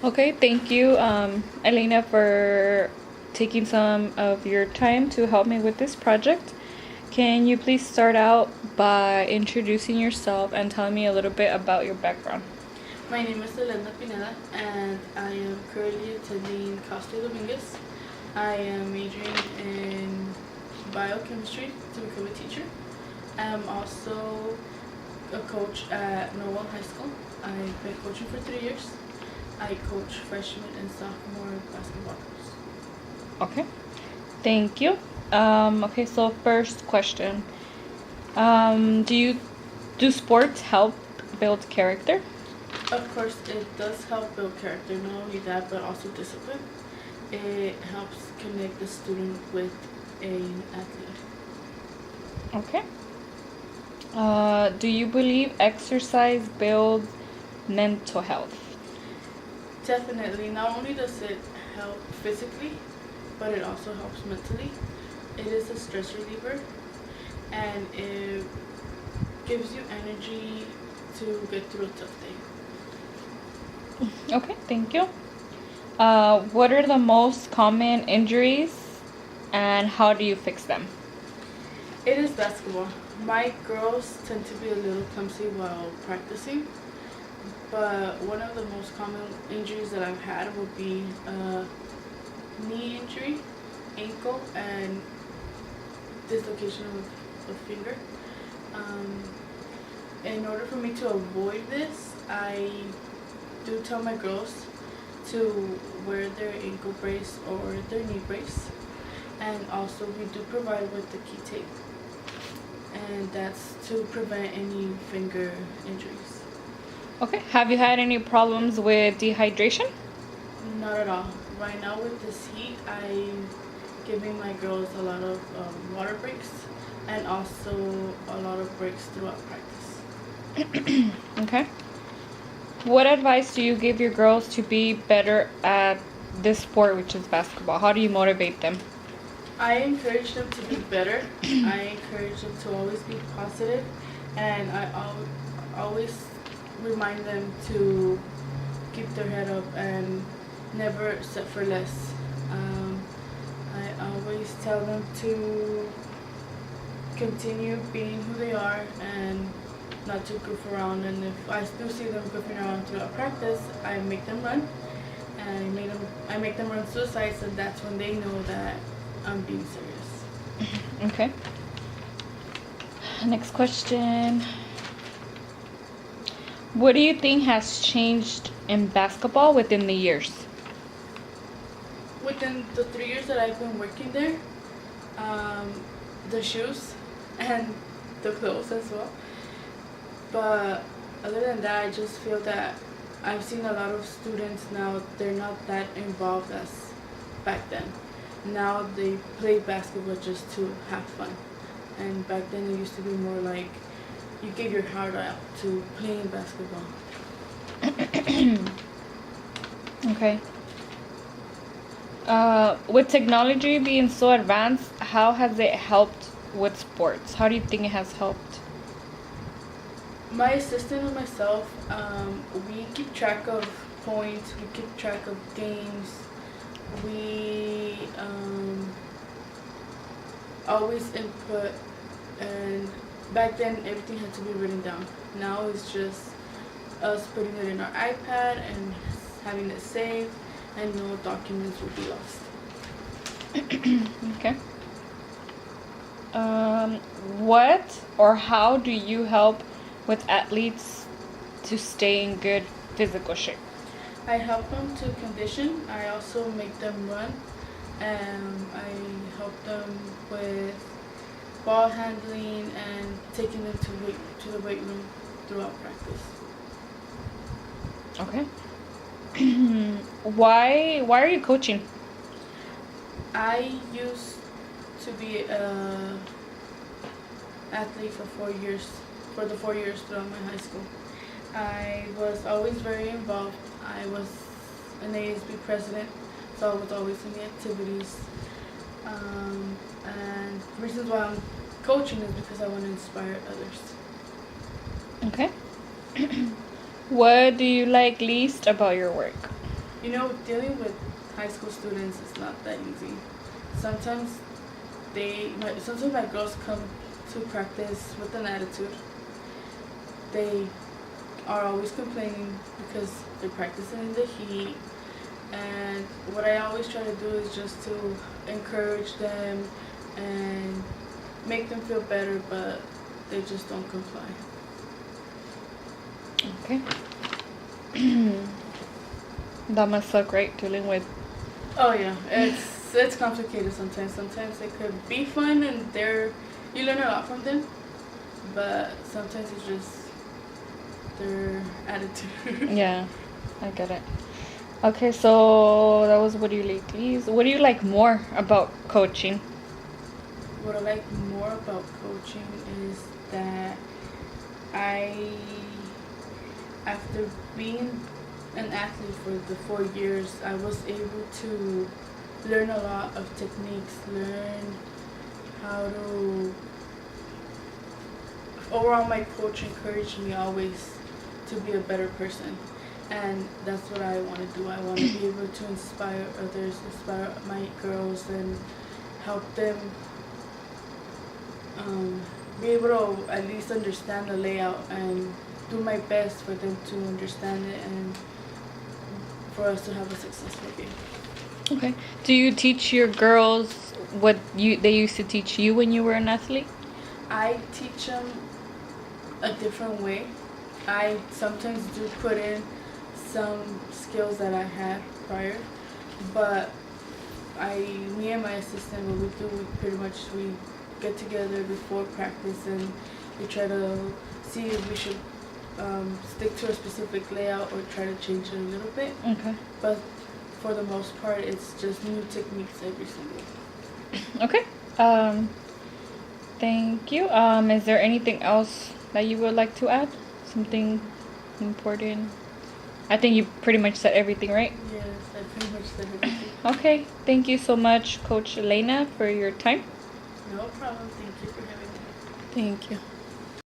Okay, thank you, Elena, for taking some of your time to help me with this project. Can you please start out by introducing yourself and telling me a little bit about your background? My name is Elena Pineda, and I am currently attending Castro Dominguez. I am majoring in biochemistry to become a teacher. I am also a coach at Norwell High School. I've been coaching for 3 years. I coach freshman and sophomore basketball. Okay, thank you. Okay, so first question. Do sports help build character? Of course, it does help build character, not only that, but also discipline. It helps connect the student with an athlete. Okay. Do you believe exercise builds mental health? Definitely, not only does it help physically, but it also helps mentally. It is a stress reliever, and it gives you energy to get through a tough day. Okay, thank you. What are the most common injuries and how do you fix them? It is basketball. My girls tend to be a little clumsy while practicing, but one of the most common injuries that I've had would be a knee injury, ankle, and dislocation of a finger. Um, in order for me to avoid this, I do tell my girls to wear their ankle brace or their knee brace, and also we do provide with the key tape, and that's to prevent any finger injuries. Okay, have you had any problems with dehydration? Not at all. Right now with this heat, I'm giving my girls a lot of water breaks and also a lot of breaks throughout practice. Okay. What advice do you give your girls to be better at this sport, which is basketball? How do you motivate them? I encourage them to be better. I encourage them to always be positive, and I always remind them to keep their head up and never set for less. I always tell them to continue being who they are and not to goof around. And if I do see them goofing around throughout practice, I make them run, and I make them run suicides, and that's when they know that I'm being serious. Okay. Next question. What do you think has changed in basketball within the years? Within the 3 years that I've been working there, the shoes and the clothes as well. But other than that, I just feel that I've seen a lot of students now, they're not that involved as back then. Now they play basketball just to have fun. And back then it used to be more like you gave your heart out to playing basketball. Okay. With technology being so advanced, how has it helped with sports? How do you think it has helped? My assistant and myself, we keep track of points, we keep track of games, we always input, and back then everything had to be written down. Now it's just us putting it in our iPad and having it saved, and no documents will be lost. Okay. What or how do you help with athletes to stay in good physical shape? I help them to condition. I also make them run, and I help them with ball handling and taking them to the weight room throughout practice. Okay. Why are you coaching? I used to be a athlete for 4 years, for the 4 years throughout my high school. I was always very involved. I was an ASB president, so I was always in the activities. And reasons why I'm coaching is because I want to inspire others. Okay. What do you like least about your work? Dealing with high school students is not that easy. Sometimes sometimes my girls come to practice with an attitude. They are always complaining because they're practicing in the heat. And what I always try to do is just to encourage them and make them feel better, but they just don't comply. Okay. That must suck, right? Dealing with. Oh yeah, it's complicated sometimes. Sometimes it could be fun and you learn a lot from them, but sometimes it's just their attitude. Yeah, I get it. Okay, so that was what do you like least. What do you like more about coaching? What I like more about coaching is that after being an athlete for the 4 years, I was able to learn a lot of techniques, learn how to. Overall, my coach encouraged me always to be a better person, and that's what I want to do. I want to be able to inspire others, inspire my girls, and help them be able to at least understand the layout and do my best for them to understand it and for us to have a successful game. Okay. Do you teach your girls what they used to teach you when you were an athlete? I teach them a different way. I sometimes do put in some skills that I had prior, but me and my assistant, what we do, we get together before practice and we try to see if we should stick to a specific layout or try to change it a little bit. Okay. But for the most part, it's just new techniques every single day. Okay. Thank you. Is there anything else that you would like to add? Something important? I think you pretty much said everything, right? Yes, I pretty much said everything. Okay. Thank you so much, Coach Elena, for your time. No problem. Thank you for having me. Thank you.